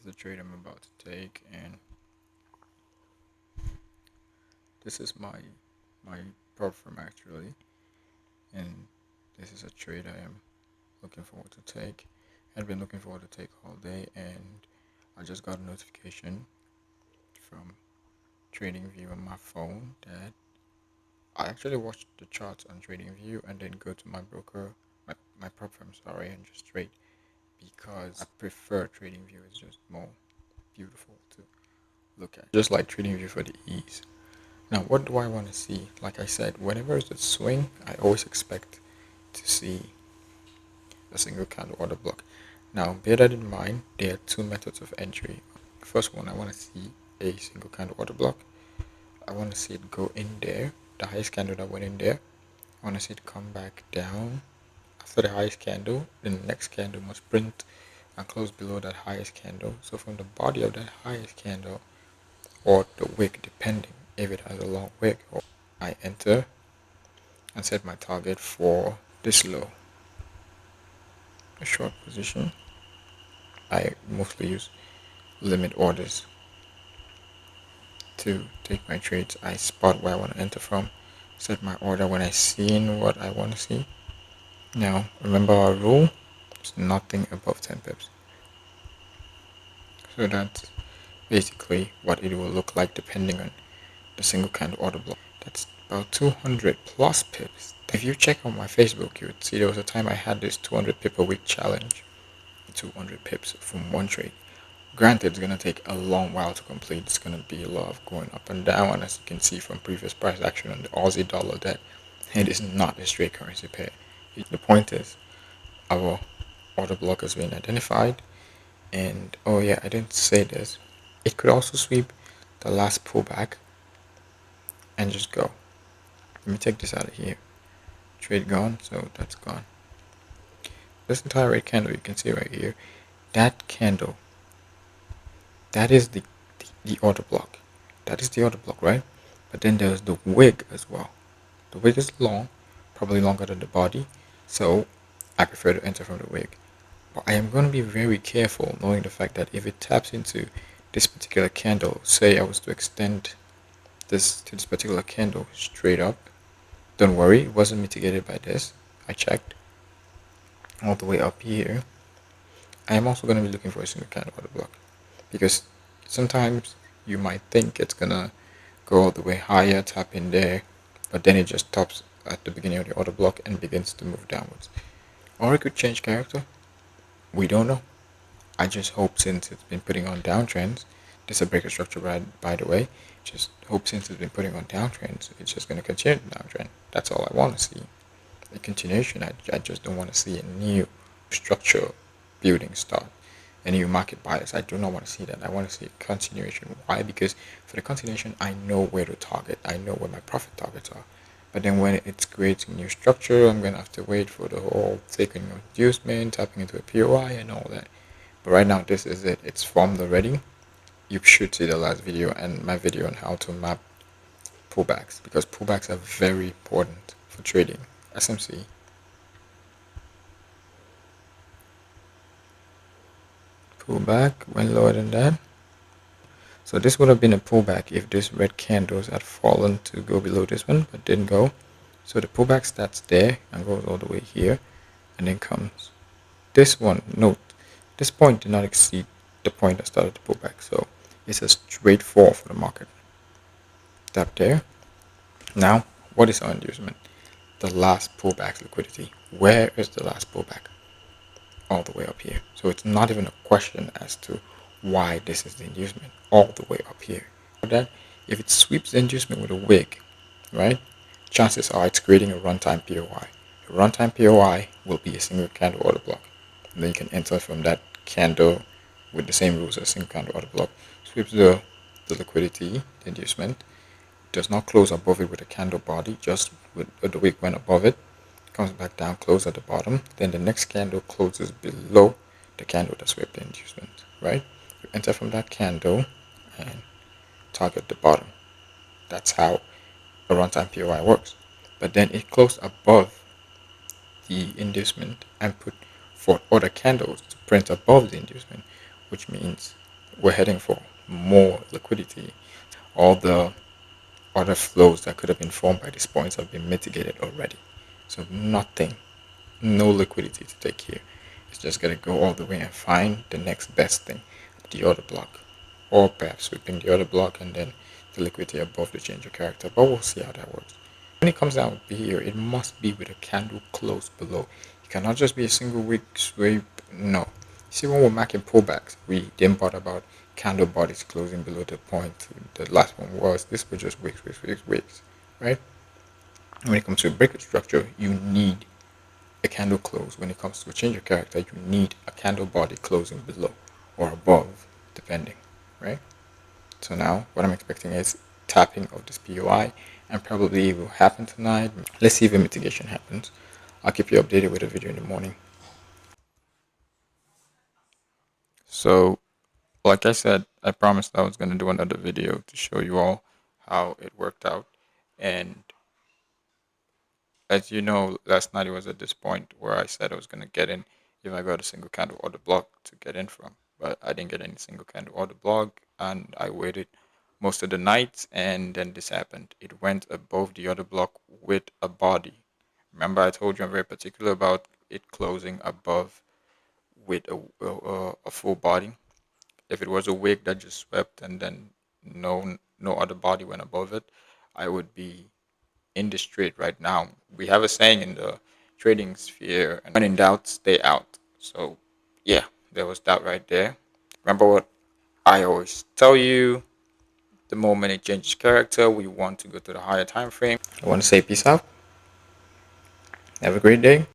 the trade I'm about to take, and this is my prop firm actually, and this is a trade I am looking forward to take. I've been looking forward to take all day, and I just got a notification from TradingView on my phone that I actually watched the charts on TradingView and then go to my broker, my prop firm, sorry, and just trade because I prefer TradingView. It's just more beautiful to look at, just like TradingView for the ease. Now, what do I want to see? Like I said, whenever it's a swing, I always expect to see a single candle order block. Now, bear that in mind, there are two methods of entry. First one, I want to see a single candle order block. I want to see it go in there, the highest candle that went in there. I want to see it come back down after the highest candle. Then the next candle must print and close below that highest candle. So from the body of that highest candle, or the wick, depending if it has a long wick, or I enter and set my target for this low. A short position. I mostly use limit orders to take my trades. I spot where I want to enter from, set my order when I seen what I want to see. Now, remember our rule, it's nothing above 10 pips. So that's basically what it will look like depending on the single candle order block. That's about 200 plus pips. If you check on my Facebook, you would see there was a time I had this 200 pip a week challenge. 200 pips from one trade. Granted, it's going to take a long while to complete. It's going to be a lot of going up and down, as you can see from previous price action on the Aussie dollar, that it is not a straight currency pair. The point is, our order block has been identified, and oh yeah, I didn't say this. It could also sweep the last pullback and just go. Let me take this out of here. Trade gone, so that's gone. This entire red candle you can see right here, that candle, that is the order block. That is the order block, right? But then there's the wig as well. The wig is long, probably longer than the body, so I prefer to enter from the wig. But I am going to be very careful, knowing the fact that if it taps into this particular candle, say I was to extend this to this particular candle straight up, don't worry, it wasn't mitigated by this. I checked all the way up here. I am also going to be looking for a single candle order block, because sometimes you might think it's going to go all the way higher, tap in there, but then it just stops at the beginning of the order block and begins to move downwards. Or it could change character. We don't know. I just hope, since it's been putting on downtrends, this is a breaker structure by the way, just hope since it's been putting on downtrends, it's just going to continue the downtrend. That's all I want to see. A continuation. I just don't want to see a new structure building start, a new market bias. I do not want to see that. I want to see a continuation. Why? Because for the continuation, I know where to target. I know where my profit targets are. But then when it's creating new structure, I'm going to have to wait for the whole taking inducement, tapping into a POI and all that. But right now, this is it. It's formed already. You should see the last video and my video on how to map pullbacks, because pullbacks are very important for trading. S.M.C. Pullback went lower than that. So this would have been a pullback if this red candles had fallen to go below this one, but didn't go. So the pullback starts there and goes all the way here, and then comes this one. Note, this point did not exceed the point that started the pullback, so it's a straight fall for the market. Tap there. Now, what is our inducement? The last pullback's liquidity. Where is the last pullback? All the way up here. So it's not even a question as to why this is the inducement. All the way up here. That if it sweeps the inducement with a wick, right, chances are it's creating a runtime POI. A runtime POI will be a single candle order block. And then you can enter from that candle with the same rules as a single candle order block. Sweeps the liquidity, the inducement, does not close above it with a candle body, just with the wick went above it, comes back down, close at the bottom, then the next candle closes below the candle that swept the inducement, right? You enter from that candle and target the bottom. That's how a runtime POI works. But then it closed above the inducement and put 4 other candles to print above the inducement, which means we're heading for more liquidity. All the other flows that could have been formed by these points have been mitigated already. So nothing, no liquidity to take here. It's just gonna go all the way and find the next best thing, the order block, or perhaps sweeping the order block and then the liquidity above the change of character. But we'll see how that works. When it comes down here, it must be with a candle close below. It cannot just be a single wick sweep. No. See, when we're marking pullbacks, we didn't bother about candle bodies closing below the point. The last one was this was just wicks, wicks, wicks, wicks, right? When it comes to a breaker structure, you need a candle close. When it comes to a change of character, you need a candle body closing below or above, depending, right? So now what I'm expecting is tapping of this POI, and probably it will happen tonight. Let's see if a mitigation happens. I'll keep you updated with a video in the morning. So, like I said, I promised I was going to do another video to show you all how it worked out. And as you know, last night it was at this point where I said I was going to get in if I got a single candle order block to get in from. But I didn't get any single candle order block, and I waited most of the night, and then this happened. It went above the order block with a body. Remember, I told you I'm very particular about it closing above with a full body. If it was a wig that just swept and then no other body went above it, I would be in the street right now. We have a saying in the trading sphere, and when in doubt, stay out. So, yeah, there was that right there. Remember what I always tell you: the moment it changes character, we want to go to the higher time frame. I want to say peace out. Have a great day.